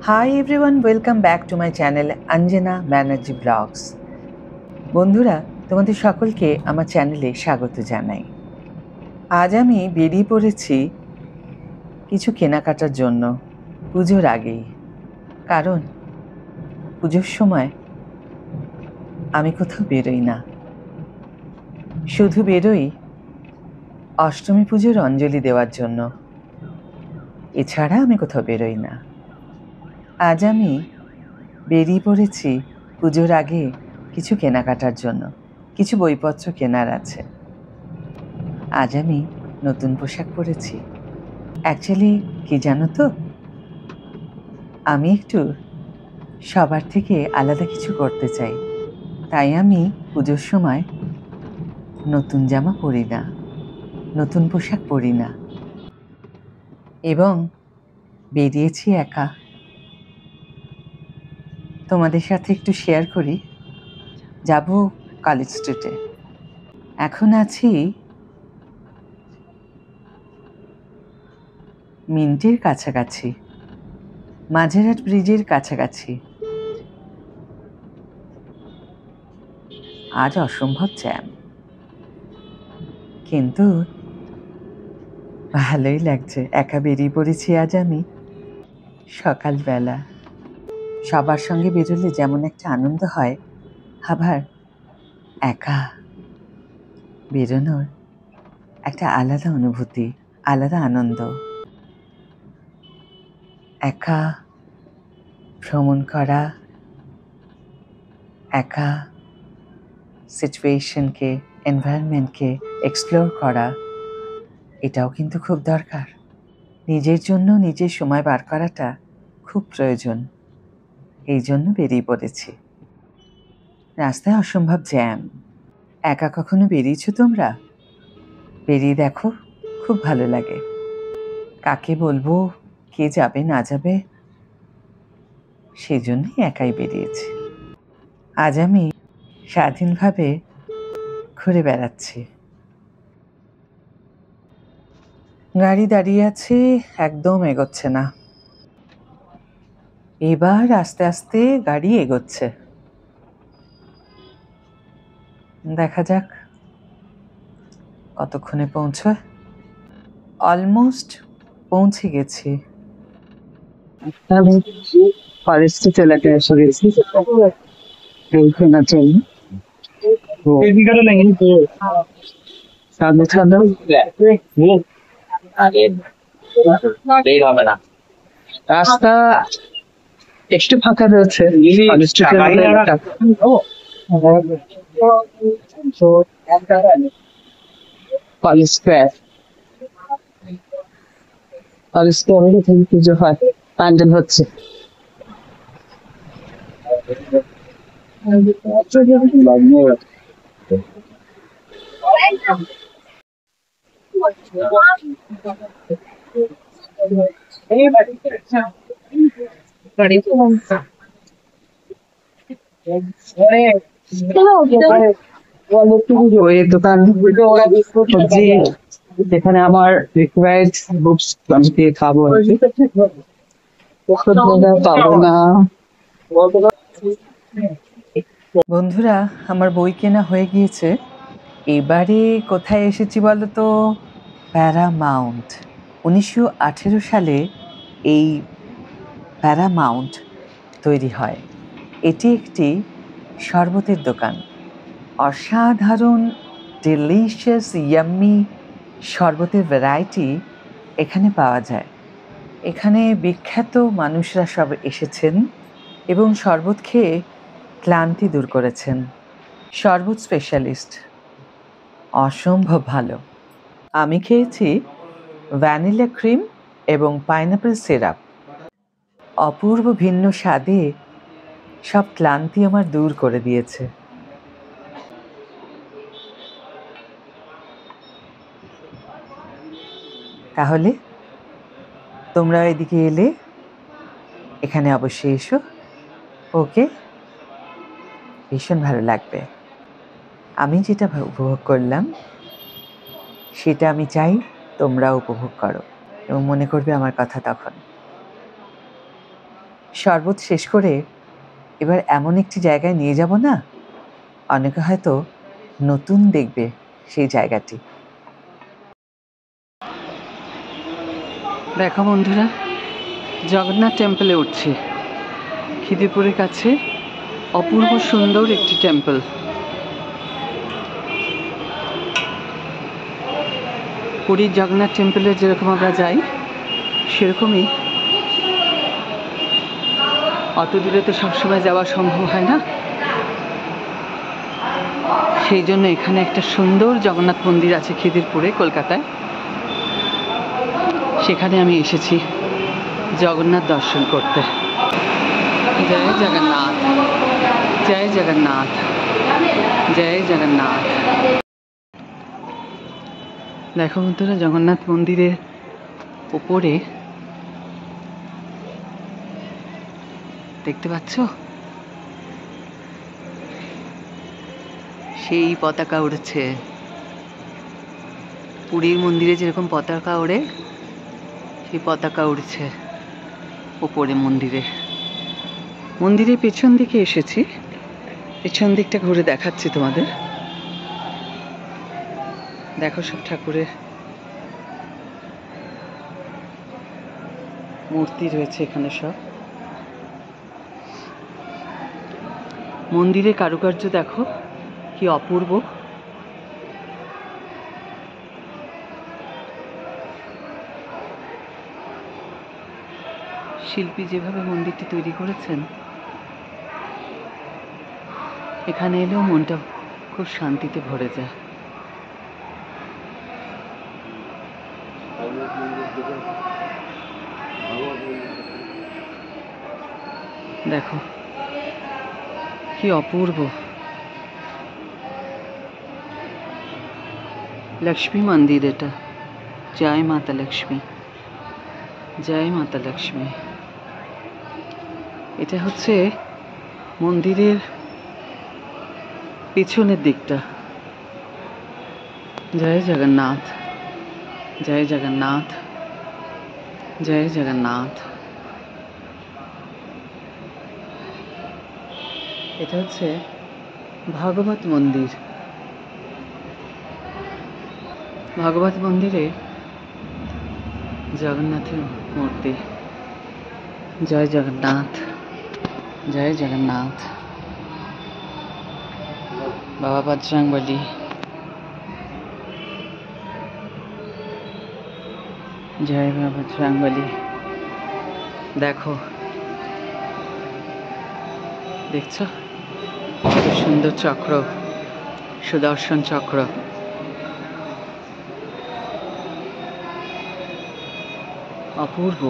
Hi everyone, welcome back to my channel Anjana Banerjee Vlogs. বন্ধুরা, তোমাদের সকলকে আমার চ্যানেলে স্বাগত জানাই। আজ আমি বেরিয়ে পড়েছি কিছু কেনাকাটার জন্য পুজোর আগেই। কারণ পুজোর সময় আমি কোথাও বেরোই না, শুধু বেরোই অষ্টমী পুজোর অঞ্জলি দেওয়ার জন্য। এছাড়া আমি কোথাও বেরোই না। আজ আমি বেরিয়ে পড়েছি পুজোর আগে কিছু কেনাকাটার জন্য, কিছু বইপত্র কেনার আছে। আজ আমি নতুন পোশাক পরেছি। অ্যাকচুয়ালি কি জানো তো, আমি একটু সবার থেকে আলাদা কিছু করতে চাই, তাই আমি পুজোর সময় নতুন জামা পরি না, নতুন পোশাক পরি না, এবং বেরিয়েছি একা। তোমাদের সাথে একটু শেয়ার করি। যাব কলেজ স্ট্রিটে। এখন আছি মিন্টের কাছাকাছি, মাঝেরহাট ব্রিজের কাছাকাছি। আজ অসম্ভব জ্যাম, কিন্তু ভালোই লাগছে। একা বেরিয়ে পড়েছি আজ আমি সকালবেলা। সবার সঙ্গে বেরোলে যেমন একটা আনন্দ হয়, আবার একা বেরোনোর একটা আলাদা অনুভূতি, আলাদা আনন্দ। একা ভ্রমণ করা, একা সিচুয়েশনকে, এনভায়রনমেন্টকে এক্সপ্লোর করা, এটাও কিন্তু খুব দরকার। নিজের জন্য নিজের সময় বার করাটা খুব প্রয়োজন। এই জন্য বেরিয়ে পড়েছি। রাস্তায় অসম্ভব জ্যাম। একা কখনো বেরিয়েছো তোমরা? বেরিয়ে দেখো, খুব ভালো লাগে। কাকে বলবো, কে যাবে না যাবে, সেই জন্যই একাই বেরিয়েছি। আজ আমি স্বাধীনভাবে ঘুরে বেড়াচ্ছি। গাড়ি দাঁড়িয়ে আছে, একদম এগোচ্ছে না। এবার আস্তে আস্তে গাড়ি এগোচ্ছে। দেখা যাক কতক্ষণে পৌঁছয়। অলমোস্ট পৌঁছে গেছি। আমি কলেজ স্ট্রিট এলাকায় এসে গেছি কেনার জন্য। সামনে সামনে রাস্তা একটু ফাঁকা রয়েছে। কলেজ স্ট্রিটের কলেজ স্কোয়ার, কলেজ স্কোয়ারে পুজো হয়, প্যান্ডেল হচ্ছে। বইয়ের দোকান, সবজি, যেখানে আমার রিকোয়ার্ড বুকস আমি দিয়ে খাবো আর কি। পাবো না। বন্ধুরা, আমার বই কেনা হয়ে গিয়েছে। এবারে কোথায় এসেছি বলো তো? প্যারামাউন্ট। 1918 সালে এই প্যারামাউন্ট তৈরি হয়। এটি একটি শরবতের দোকান। অসাধারণ ডেলিশিয়াস ইয়াম্মি শরবতের ভ্যারাইটি এখানে পাওয়া যায়। এখানে বিখ্যাত মানুষরা সব এসেছেন এবং শরবত খেয়ে ক্লান্তি দূর করেছেন। শরবত স্পেশালিস্ট, অসম্ভব ভালো। আমি খেয়েছি ভ্যানিলা ক্রিম এবং পাইনাপেল সিরাপ। অপূর্ব ভিন্ন স্বাদে সব ক্লান্তি আমার দূর করে দিয়েছে। তাহলে তোমরা এদিকে এলে এখানে অবশ্যই এসো। ওকে, ভীষণ ভালো লাগবে। আমি যেটা উপভোগ করলাম সেটা আমি চাই তোমরা উপভোগ করো এবং মনে করবে আমার কথা তখন। শরবত শেষ করে এবার এমন একটি জায়গায় নিয়ে যাব না, অনেকে হয়তো নতুন দেখবে সেই জায়গাটি। দেখো বন্ধুরা, জগন্নাথ টেম্পলে উঠছি। খিদিরপুরের কাছে অপূর্ব সুন্দর একটি টেম্পল। পুরীর জগন্নাথ টেম্পলে যেরকম আমরা যাই সেরকমই। অত দূরে তো সবসময় যাওয়া সম্ভব হয় না, সেই জন্য এখানে একটা সুন্দর জগন্নাথ মন্দির আছে খিদিরপুরে, কলকাতায়। সেখানে আমি এসেছি জগন্নাথ দর্শন করতে। জয় জগন্নাথ, জয় জগন্নাথ, জয় জগন্নাথ। দেখো বন্ধুরা, জগন্নাথ মন্দিরের উপরে দেখতে পাচ্ছ সেই পতাকা উড়েছে। পুরীর মন্দিরে যেরকম পতাকা ওড়ে, সেই পতাকা উড়ছে উপরে মন্দিরে। মন্দিরের পেছন দিকে এসেছি, পেছন দিকটা ঘুরে দেখাচ্ছি তোমাদের। দেখো সব ঠাকুরের মূর্তি রয়েছে এখানে সব। মন্দিরের কারুকার্য দেখো কি অপূর্ব। শিল্পী যেভাবে মন্দিরটি তৈরি করেছেন, এখানে এলেও মনটা খুব শান্তিতে ভরে যায়। দেখো কি অপূর্ব। লক্ষ্মী মন্দির এটা। জয় মাতা লক্ষ্মী, জয় মাতা লক্ষ্মী। এটা হচ্ছে মন্দিরের পিছনের দিকটা। জয় জগন্নাথ, জয় জগন্নাথ, জয় জগন্নাথ। এটা হচ্ছে ভাগবত মন্দির। ভাগবত মন্দিরে জগন্নাথের মূর্তি। জয় জগন্নাথ, জয় জগন্নাথ। বাবা বজরংবলী, জয় বাবা বজরংবলী। দেখো, দেখছো সুন্দর চক্র, সুদর্শন চক্র। অপূর্ব।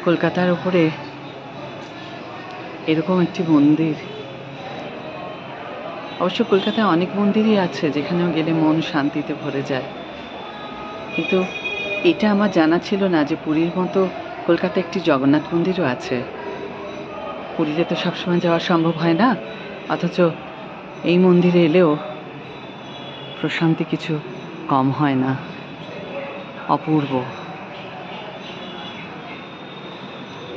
কলকাতার উপরে এরকম একটি মন্দির, অবশ্য কলকাতায় অনেক মন্দিরই আছে যেখানেও গেলে মন শান্তিতে ভরে যায়, কিন্তু এটা আমার জানা ছিল না যে পুরীর মতো কলকাতায় একটি জগন্নাথ মন্দিরও আছে। পুরীতে তো সবসময় যাওয়া সম্ভব হয় না, অথচ এই মন্দিরে এলেও প্রশান্তি কিছু কম হয় না। অপূর্ব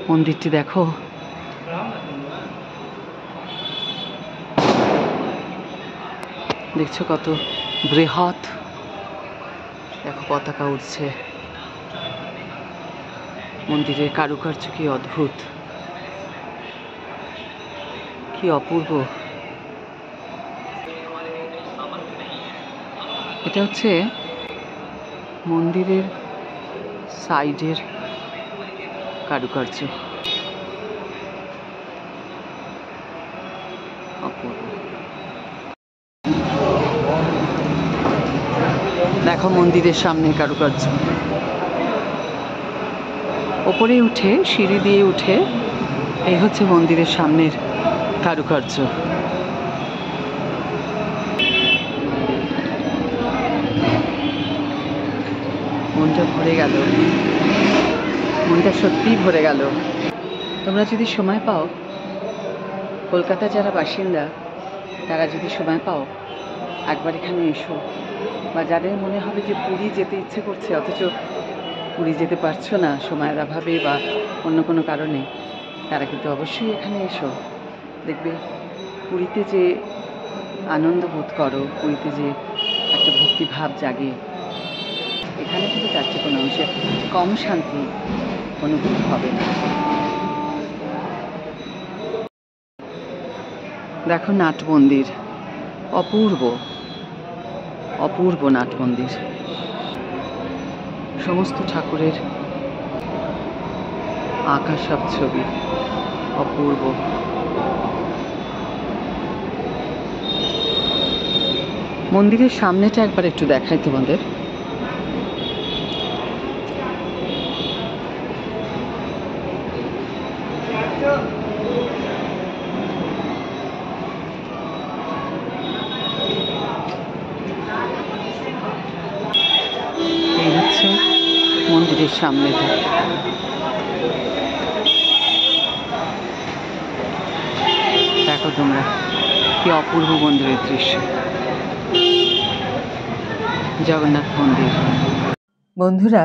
মন্দিরটি দেখো। দেখছো কত বৃহৎ। দেখো পতাকা উঠছে। মন্দিরের কারুকার্য কি অদ্ভুত, কি অপূর্ব। এটা হচ্ছে মন্দিরের সাইডের কারুকার্য। অপূর্ব। দেখো মন্দিরের সামনে কারুকার্য। ওপরে উঠে, সিঁড়ি দিয়ে উঠে, এই হচ্ছে মন্দিরের সামনের কারুকার্য। মনটা ভরে গেল, মনটা সত্যিই ভরে গেল। তোমরা যদি সময় পাও, কলকাতা যারা বাসিন্দা তারা যদি সময় পাও, একবার এখানে এসো। বা যাদের মনে হবে যে পুরী যেতে ইচ্ছে করছে অথচ পুরী যেতে পারছো না সময়ের অভাবে বা অন্য কোনো কারণে, তারা কিন্তু অবশ্যই এখানে এসো। দেখবে পুরীতে যে আনন্দ বোধ করো, পুরীতে যে একটা ভক্তিভাব জাগে, এখানে কিন্তু তার চেয়ে কোনো অংশে কম শান্তি অনুভূত হবে না। দেখো নাট মন্দির, অপূর্ব অপূর্ব নাট মন্দির, সমস্ত ঠাকুরের আঁকা সব ছবি, অপূর্ব। মন্দিরের সামনেটা একবার একটু দেখাই তোমাদের। এই হচ্ছে মন্দিরের সামনেটা। দেখো তোমরা কি অপূর্ব মন্দিরের দৃশ্য, জগন্নাথ মন্দির। বন্ধুরা,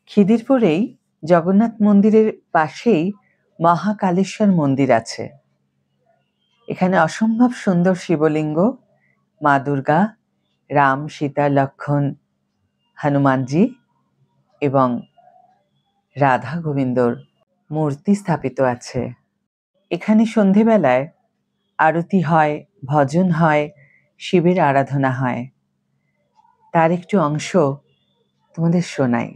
খিদিরপুরেই জগন্নাথ মন্দিরের পাশেই মহাকালেশ্বর মন্দির আছে। এখানে অসম্ভব সুন্দর শিবলিঙ্গ, মা দুর্গা, রাম, সীতা, লক্ষ্মণ, হনুমানজি এবং রাধা গোবিন্দর মূর্তি স্থাপিত আছে। এখানে সন্ধেবেলায় আরতি হয়, ভজন হয়, শিবের আরাধনা হয়। তার একটু অংশ তোমাদের শোনাই।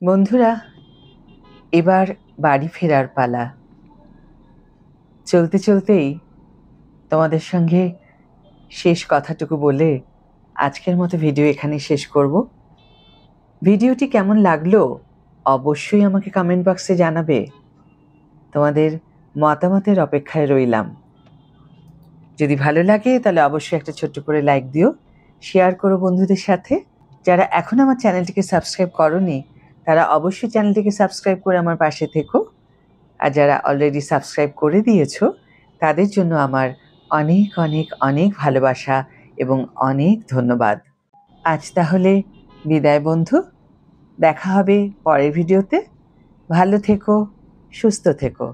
বন্ধুরা, এবার বাড়ি ফেরার পালা। চলতে চলতেই তোমাদের সঙ্গে শেষ কথাটুকু বলে আজকের মতো ভিডিও এখানে শেষ করব। ভিডিওটি কেমন লাগলো অবশ্যই আমাকে কমেন্ট বক্সে জানাবে। তোমাদের মতামতের অপেক্ষায় রইলাম। যদি ভালো লাগে তাহলে অবশ্যই একটা ছোট্ট করে লাইক দিও, শেয়ার করো বন্ধুদের সাথে। যারা এখন আমার চ্যানেলটিকে সাবস্ক্রাইব করোনি তারা অবশ্যই চ্যানেলটিকে সাবস্ক্রাইব করে আমার পাশে থেকো। আর যারা অলরেডি সাবস্ক্রাইব করে দিয়েছো তাদের জন্য আমার অনেক অনেক অনেক ভালোবাসা এবং অনেক ধন্যবাদ। আজ তাহলে বিদায় বন্ধু, দেখা হবে পরের ভিডিওতে। ভালো থেকো, সুস্থ থেকো।